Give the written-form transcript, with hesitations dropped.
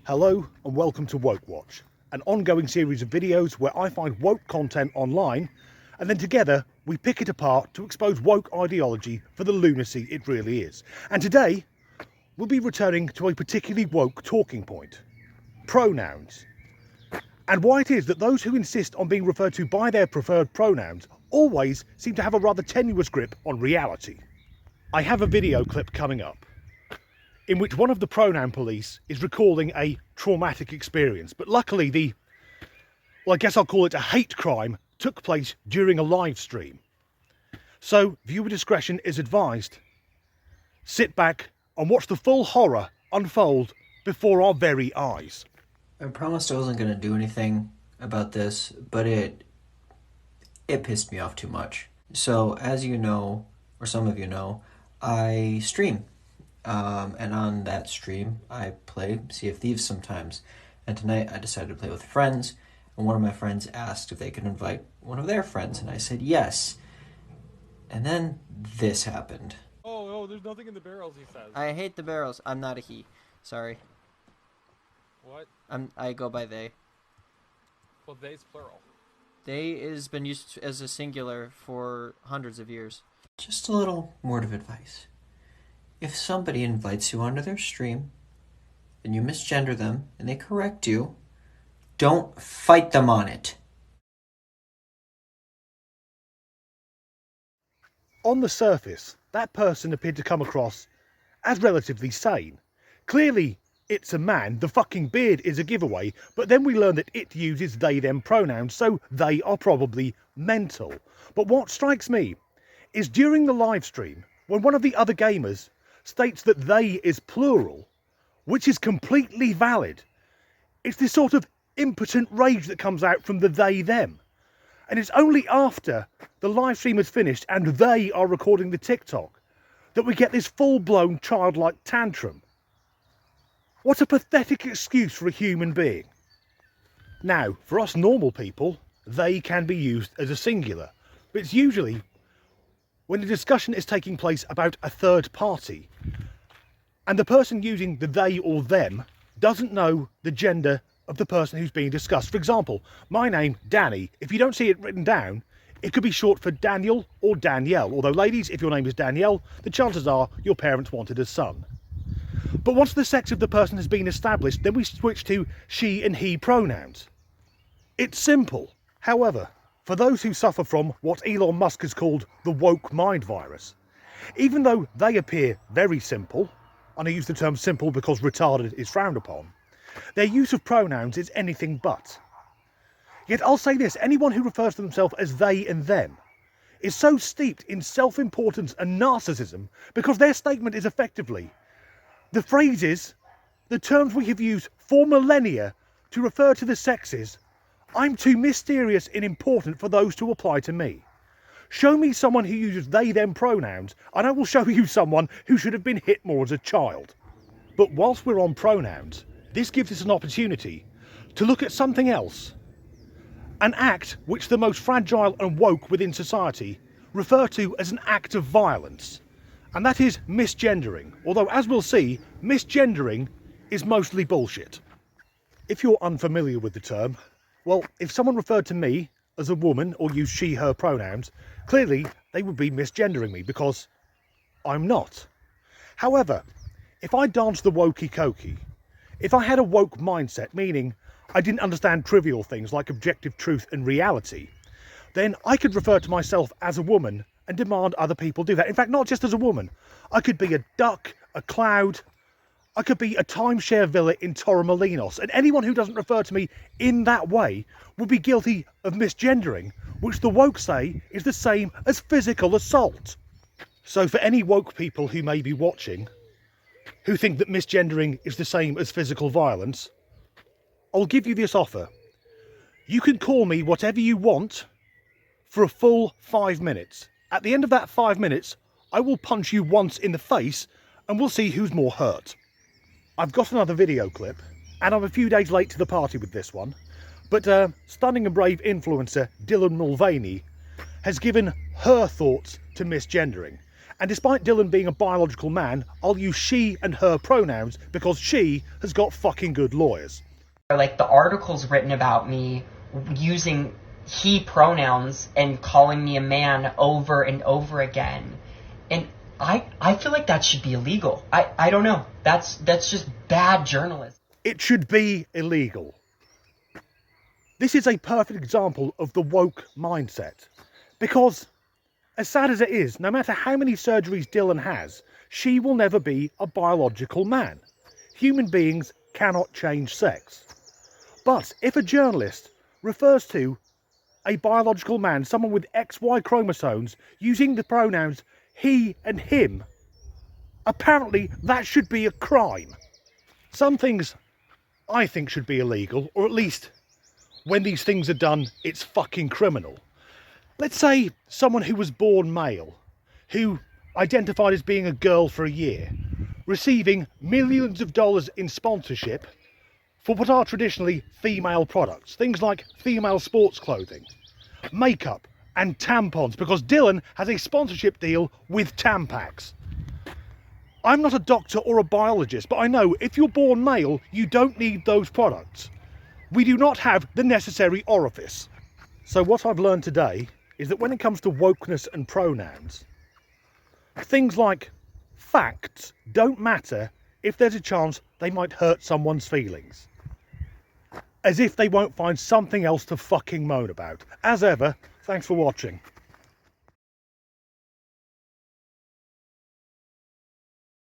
Hello and welcome to Woke Watch, an ongoing series of videos where I find woke content online and then together we pick it apart to expose woke ideology for the lunacy it really is. And today we'll be returning to a particularly woke talking point: pronouns. And why it is that those who insist on being referred to by their preferred pronouns always seem to have a rather tenuous grip on reality. I have a video clip coming up in which one of the pronoun police is recalling a traumatic experience, but luckily I guess I'll call it a hate crime, took place during a live stream. So viewer discretion is advised. Sit back and watch the full horror unfold before our very eyes. I promised I wasn't going to do anything about this, but it pissed me off too much. So as you know, or some of you know, I stream. And on that stream, I play Sea of Thieves sometimes. And tonight I decided to play with friends, and one of my friends asked if they could invite one of their friends, and I said yes. And then this happened. Oh, there's nothing in the barrels, he says. I hate the barrels. I'm not a he. Sorry. What? I go by they. Well, they's plural. They is been used as a singular for hundreds of years. Just a little word of advice. If somebody invites you onto their stream, and you misgender them, and they correct you, don't fight them on it. On the surface, that person appeared to come across as relatively sane. Clearly, it's a man, the fucking beard is a giveaway, but then we learn that it uses they-them pronouns, so they are probably mental. But what strikes me is during the live stream, when one of the other gamers states that they is plural, which is completely valid, it's this sort of impotent rage that comes out from the they-them. And it's only after the live stream is finished and they are recording the TikTok that we get this full-blown childlike tantrum. What a pathetic excuse for a human being. Now, for us normal people, they can be used as a singular, but it's usually when the discussion is taking place about a third party and the person using the they or them doesn't know the gender of the person who's being discussed. For example, my name, Danny, if you don't see it written down, it could be short for Daniel or Danielle, although ladies, if your name is Danielle, the chances are your parents wanted a son. But once the sex of the person has been established, then we switch to she and he pronouns. It's simple. However, for those who suffer from what Elon Musk has called the woke mind virus, even though they appear very simple, and I use the term simple because retarded is frowned upon, their use of pronouns is anything but. Yet I'll say this, anyone who refers to themselves as they and them is so steeped in self-importance and narcissism because their statement is effectively the phrases, the terms we have used for millennia to refer to the sexes, I'm too mysterious and important for those to apply to me. Show me someone who uses they-them pronouns and I will show you someone who should have been hit more as a child. But whilst we're on pronouns, this gives us an opportunity to look at something else. An act which the most fragile and woke within society refer to as an act of violence. And that is misgendering. Although, as we'll see, misgendering is mostly bullshit. If you're unfamiliar with the term, well, if someone referred to me as a woman or used she, her pronouns, clearly they would be misgendering me because I'm not. However, if I danced the wokey-cokey, if I had a woke mindset, meaning I didn't understand trivial things like objective truth and reality, then I could refer to myself as a woman and demand other people do that. In fact, not just as a woman. I could be a duck, a cloud, I could be a timeshare villa in Torremolinos, and anyone who doesn't refer to me in that way would be guilty of misgendering, which the woke say is the same as physical assault. So for any woke people who may be watching, who think that misgendering is the same as physical violence, I'll give you this offer. You can call me whatever you want for a full 5 minutes. At the end of that 5 minutes, I will punch you once in the face and we'll see who's more hurt. I've got another video clip, and I'm a few days late to the party with this one, but stunning and brave influencer Dylan Mulvaney has given her thoughts to misgendering. And despite Dylan being a biological man, I'll use she and her pronouns because she has got fucking good lawyers. Like the articles written about me using he pronouns and calling me a man over and over again. And I feel like that should be illegal. I don't know. That's just bad journalism. It should be illegal. This is a perfect example of the woke mindset. Because, as sad as it is, no matter how many surgeries Dylan has, she will never be a biological man. Human beings cannot change sex. But if a journalist refers to a biological man, someone with XY chromosomes, using the pronouns he and him, apparently that should be a crime. Some things I think should be illegal, or at least when these things are done, it's fucking criminal. Let's say someone who was born male, who identified as being a girl for a year, receiving millions of dollars in sponsorship for what are traditionally female products, things like female sports clothing, makeup and tampons, because Dylan has a sponsorship deal with Tampax. I'm not a doctor or a biologist, but I know if you're born male, you don't need those products. We do not have the necessary orifice. So what I've learned today is that when it comes to wokeness and pronouns, things like facts don't matter if there's a chance they might hurt someone's feelings. As if they won't find something else to fucking moan about. As ever, thanks for watching.